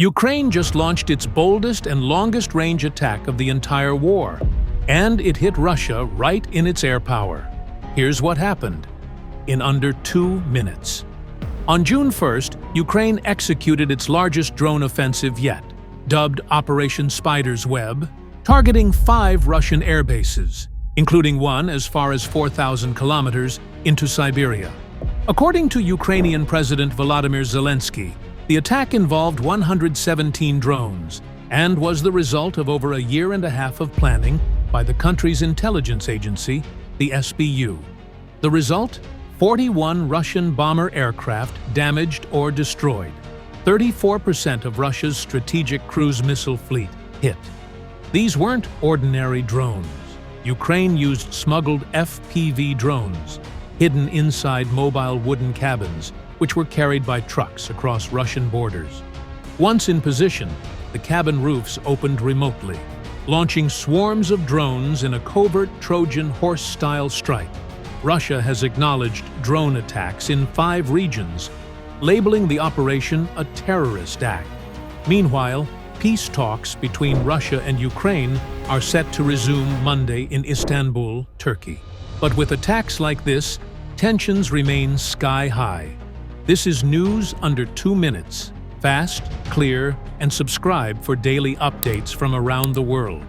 Ukraine just launched its boldest and longest-range attack of the entire war, and it hit Russia right in its air power. Here's what happened in under 2 minutes. On June 1st, Ukraine executed its largest drone offensive yet, dubbed Operation Spider's Web, targeting 5 Russian airbases, including one as far as 4,000 kilometers into Siberia. According to Ukrainian President Volodymyr Zelensky, the attack involved 117 drones and was the result of over a year and a half of planning by the country's intelligence agency, the SBU. The result? 41 Russian bomber aircraft damaged or destroyed. 34% of Russia's strategic cruise missile fleet hit. These weren't ordinary drones. Ukraine used smuggled FPV drones, hidden inside mobile wooden cabins, which were carried by trucks across Russian borders. Once in position, the cabin roofs opened remotely, launching swarms of drones in a covert Trojan Horse-style strike. Russia has acknowledged drone attacks in 5 regions, labeling the operation a terrorist act. Meanwhile, peace talks between Russia and Ukraine are set to resume Monday in Istanbul, Turkey. But with attacks like this, tensions remain sky-high. This is news under 2 minutes. Fast, clear, and subscribe for daily updates from around the world.